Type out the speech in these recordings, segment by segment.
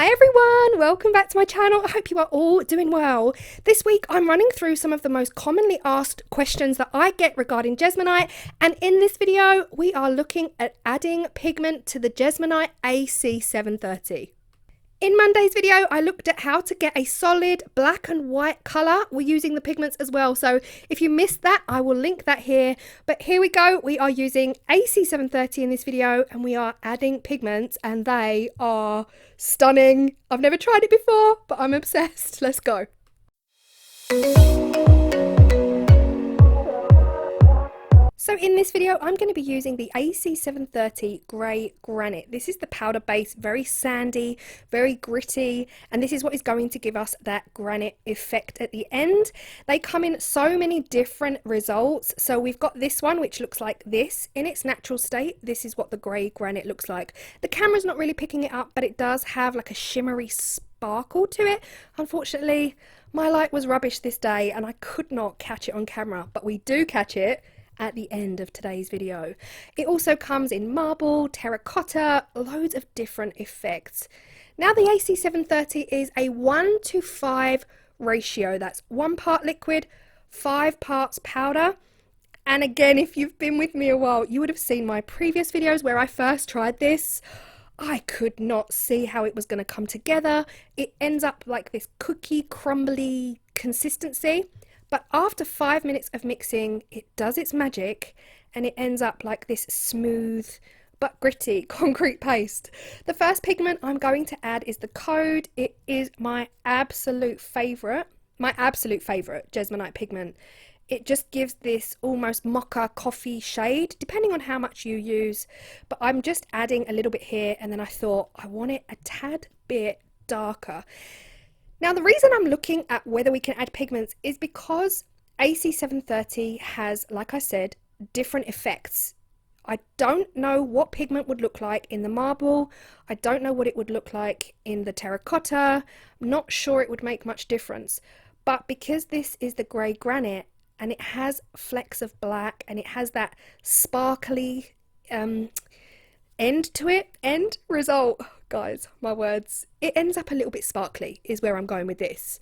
Hi everyone, welcome back to my channel. I hope you are all doing well. This week I'm running through some of the most commonly asked questions that I get regarding Jesmonite, and in this video we are looking at adding pigment to the Jesmonite AC730. In Monday's video, I looked at how to get a solid black and white colour. We're using the pigments as well, so if you missed that, I will link that here. But here we go, we are using AC730 in this video, and we are adding pigments, and they are stunning. I've never tried it before, but I'm obsessed. Let's go. So in this video, I'm going to be using the AC730 Grey Granite. This is the powder base, very sandy, very gritty, and this is what is going to give us that granite effect at the end. They come in so many different results. So we've got this one, which looks like this. In its natural state, this is what the Grey Granite looks like. The camera's not really picking it up, but it does have like a shimmery sparkle to it. Unfortunately, my light was rubbish this day, and I could not catch it on camera, but we do catch it at the end of today's video. It also comes in marble, terracotta, loads of different effects. Now the AC730 is a 1:5 ratio. That's 1 part liquid, 5 parts powder. And again, if you've been with me a while, you would have seen my previous videos where I first tried this. I could not see how it was going to come together. It ends up like this cookie crumbly consistency. But after 5 minutes of mixing, it does its magic and it ends up like this smooth but gritty concrete paste. The first pigment I'm going to add is the Code. It is my absolute favourite Jesmonite pigment. It just gives this almost mocha coffee shade, depending on how much you use. But I'm just adding a little bit here, and then I thought I want it a tad bit darker. Now the reason I'm looking at whether we can add pigments is because AC730 has, like I said, different effects. I don't know what pigment would look like in the marble. I don't know what it would look like in the terracotta. I'm not sure it would make much difference. But because this is the Grey Granite and it has flecks of black and it has that sparkly end to it, end result, guys, my words, it ends up a little bit sparkly is where I'm going with this.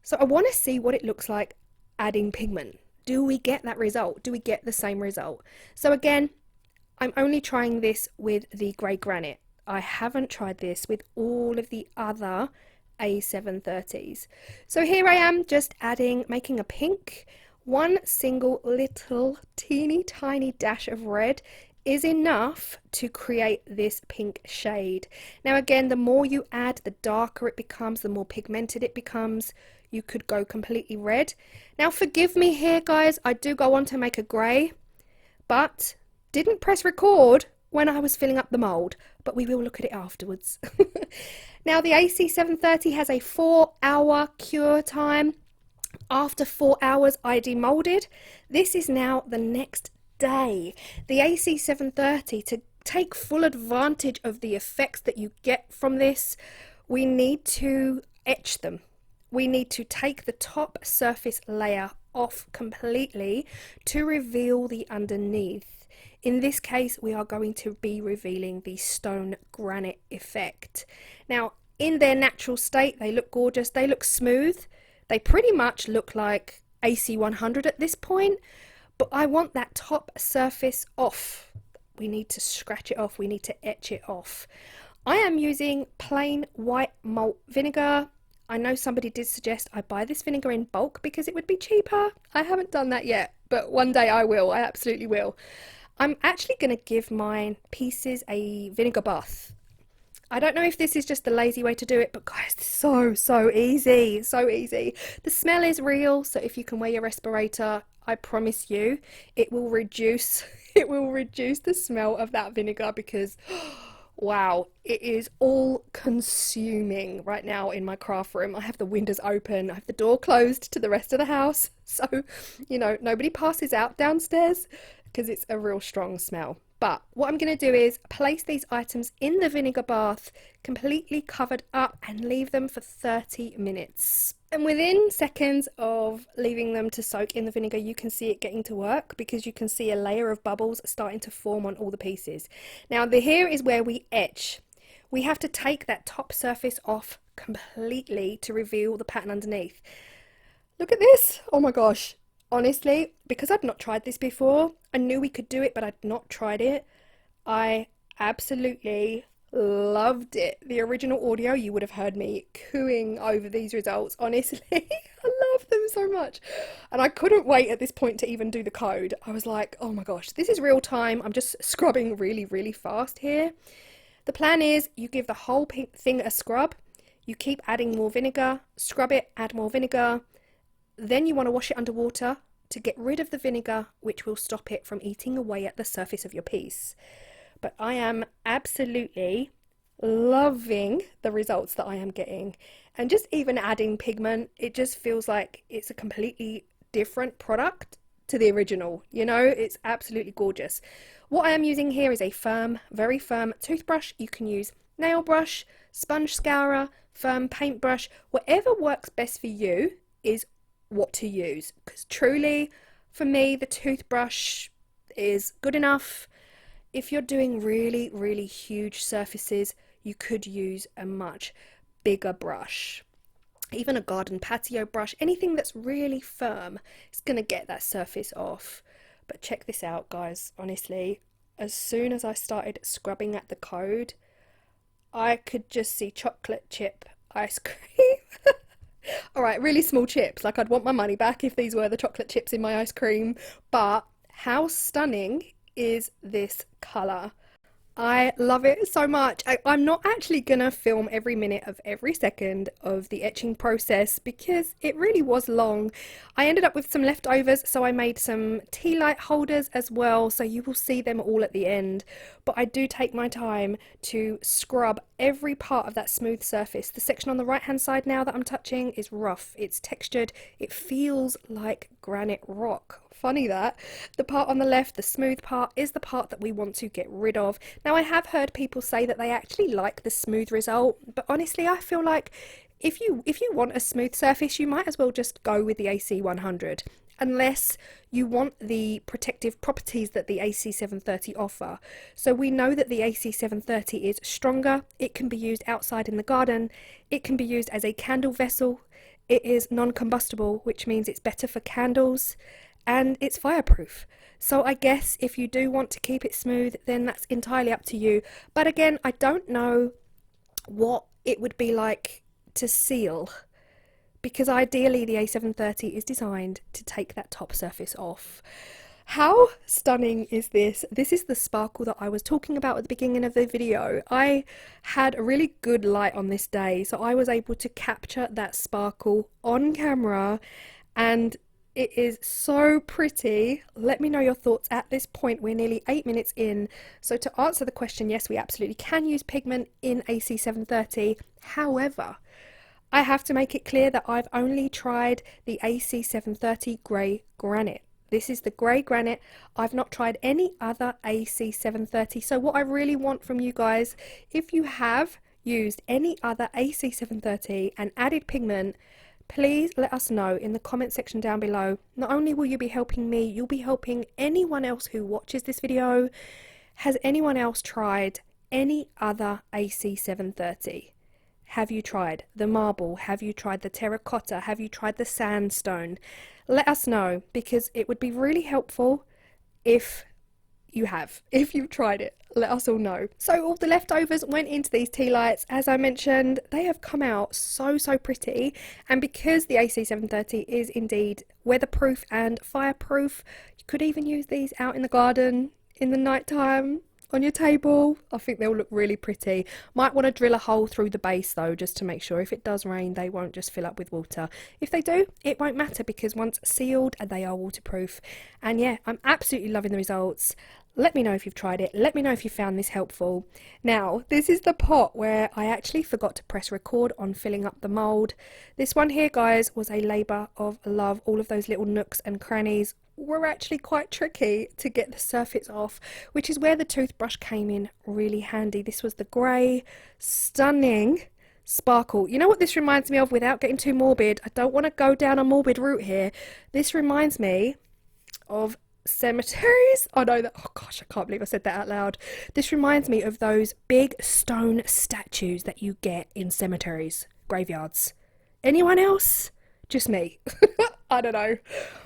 So I want to see what it looks like adding pigment. Do we get that result? Do we get the same result? So again, I'm only trying this with the Grey Granite. I haven't tried this with all of the other A730s. So here I am just adding, making a pink. One single little teeny tiny dash of red is enough to create this pink shade. Now again, the more you add, the darker it becomes, the more pigmented it becomes. You could go completely red. Now forgive me here, guys, I do go on to make a grey, but didn't press record when I was filling up the mould, but we will look at it afterwards. Now the AC730 has a 4-hour cure time. After 4 hours I demolded. This is now the next day. The AC730, to take full advantage of the effects that you get from this, we need to etch them. We need to take the top surface layer off completely to reveal the underneath. In this case, we are going to be revealing the stone granite effect. Now, in their natural state, they look gorgeous. They look smooth. They pretty much look like AC100 at this point. But I want that top surface off. We need to scratch it off. We need to etch it off. I am using plain white malt vinegar. I know somebody did suggest I buy this vinegar in bulk because it would be cheaper. I haven't done that yet, but one day I will. I absolutely will. I'm actually going to give my pieces a vinegar bath. I don't know if this is just the lazy way to do it, but guys, it's so easy, so easy. The smell is real, so if you can wear your respirator, I promise you it will reduce the smell of that vinegar, because wow, it is all consuming right now in my craft room. I have the windows open, I have the door closed to the rest of the house, so you know, nobody passes out downstairs because it's a real strong smell. But what I'm going to do is place these items in the vinegar bath, completely covered up, and leave them for 30 minutes. And within seconds of leaving them to soak in the vinegar, you can see it getting to work, because you can see a layer of bubbles starting to form on all the pieces. Now here is where we etch. we have to take that top surface off completely to reveal the pattern underneath. Look at this. Oh my gosh. Honestly, because I'd not tried this before, I knew we could do it, but I'd not tried it. I absolutely loved it. The original audio, you would have heard me cooing over these results. Honestly, I love them so much. And I couldn't wait at this point to even do the code. I was like, oh my gosh, this is real time. I'm just scrubbing really, really fast here. The plan is you give the whole thing a scrub. You keep adding more vinegar, scrub it, add more vinegar. Then you want to wash it underwater to get rid of the vinegar, which will stop it from eating away at the surface of your piece. But I am absolutely loving the results that I am getting. And just even adding pigment, it just feels like it's a completely different product to the original. You know, it's absolutely gorgeous. What I am using here is a firm, very firm toothbrush. You can use nail brush, sponge scourer, firm paintbrush. Whatever works best for you is what to use. Because truly, for me, the toothbrush is good enough. If you're doing really, really huge surfaces, you could use a much bigger brush. Even a garden patio brush, anything that's really firm is going to get that surface off. But check this out, guys. Honestly, as soon as I started scrubbing at the code, I could just see chocolate chip ice cream. All right, really small chips. Like, I'd want my money back if these were the chocolate chips in my ice cream. But how stunning is this colour? I love it so much. I'm not actually gonna film every minute of every second of the etching process because it really was long. I ended up with some leftovers, so I made some tea light holders as well, so you will see them all at the end. But I do take my time to scrub every part of that smooth surface. The section on the right hand side now that I'm touching is rough, it's textured, it feels like granite rock. Funny that. The part on the left, the smooth part, is the part that we want to get rid of. Now, I have heard people say that they actually like the smooth result, but honestly, I feel like if you want a smooth surface, you might as well just go with the AC100, unless you want the protective properties that the AC730 offer. So we know that the AC730 is stronger, it can be used outside in the garden, it can be used as a candle vessel, it is non-combustible, which means it's better for candles, and it's fireproof. So I guess if you do want to keep it smooth, then that's entirely up to you. But again, I don't know what it would be like to seal, because ideally the A730 is designed to take that top surface off. How stunning is this? This is the sparkle that I was talking about at the beginning of the video. I had a really good light on this day, so I was able to capture that sparkle on camera, and it is so pretty. Let me know your thoughts at this point. We're nearly 8 minutes in. So to answer the question, yes, we absolutely can use pigment in AC730. However, I have to make it clear that I've only tried the AC730 Grey Granite. This is the Grey Granite. I've not tried any other AC730. So what I really want from you guys, if you have used any other AC730 and added pigment, please let us know in the comment section down below. Not only will you be helping me, you'll be helping anyone else who watches this video. Has anyone else tried any other AC730? Have you tried the marble? Have you tried the terracotta? Have you tried the sandstone? Let us know, because it would be really helpful if you have. If you've tried it, let us all know. So all the leftovers went into these tea lights. As I mentioned, they have come out so pretty, and because the AC730 is indeed weatherproof and fireproof, you could even use these out in the garden in the night time on your table. I think they'll look really pretty. Might want to drill a hole through the base though, just to make sure if it does rain they won't just fill up with water. If they do, it won't matter, because once sealed they are waterproof. And yeah, I'm absolutely loving the results. Let me know if you've tried it. Let me know if you found this helpful. Now, this is the pot where I actually forgot to press record on filling up the mould. This one here, guys, was a labour of love. All of those little nooks and crannies were actually quite tricky to get the surface off, which is where the toothbrush came in really handy. This was the grey, stunning sparkle. You know what this reminds me of, without getting too morbid? I don't want to go down a morbid route here. This reminds me of cemeteries. Oh no, oh gosh, I can't believe I said that out loud. This reminds me of those big stone statues that you get in cemeteries, graveyards. Anyone else? Just me. I don't know.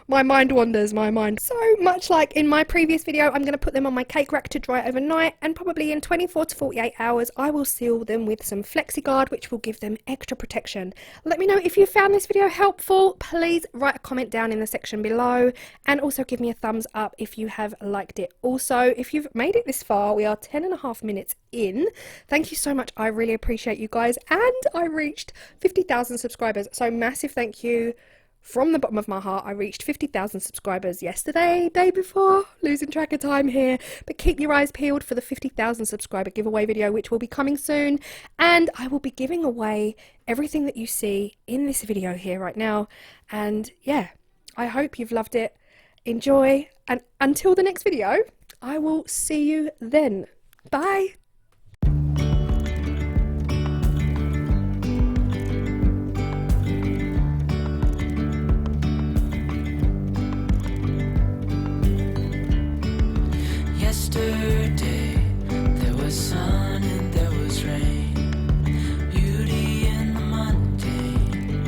My mind wanders, my mind. So much like in my previous video, I'm going to put them on my cake rack to dry overnight, and probably in 24 to 48 hours I will seal them with some FlexiGuard, which will give them extra protection. Let me know if you found this video helpful. Please write a comment down in the section below, and also give me a thumbs up if you have liked it. Also, if you've made it this far, we are 10.5 minutes in. Thank you so much. I really appreciate you guys, and I reached 50,000 subscribers, so massive thank you. From the bottom of my heart, I reached 50,000 subscribers yesterday, day before, losing track of time here. But keep your eyes peeled for the 50,000 subscriber giveaway video, which will be coming soon. And I will be giving away everything that you see in this video here right now. And yeah, I hope you've loved it. Enjoy. And until the next video, I will see you then. Bye. Yesterday, there was sun and there was rain, beauty in the mundane.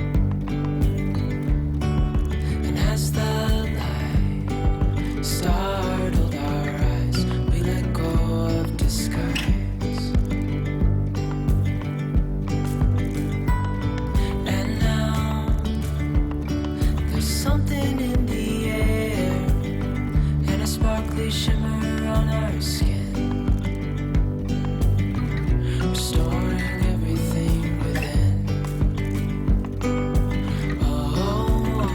And as the light startled our eyes, we let go of disguise. And now, there's something in the air, and a sparkly shimmer on our skin, restoring everything within. Oh,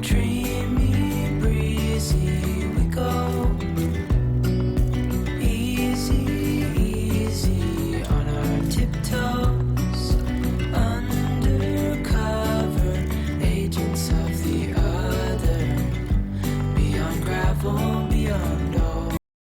dreamy, breezy we go, easy, easy on our tiptoes, undercover agents of the other. Beyond gravel, beyond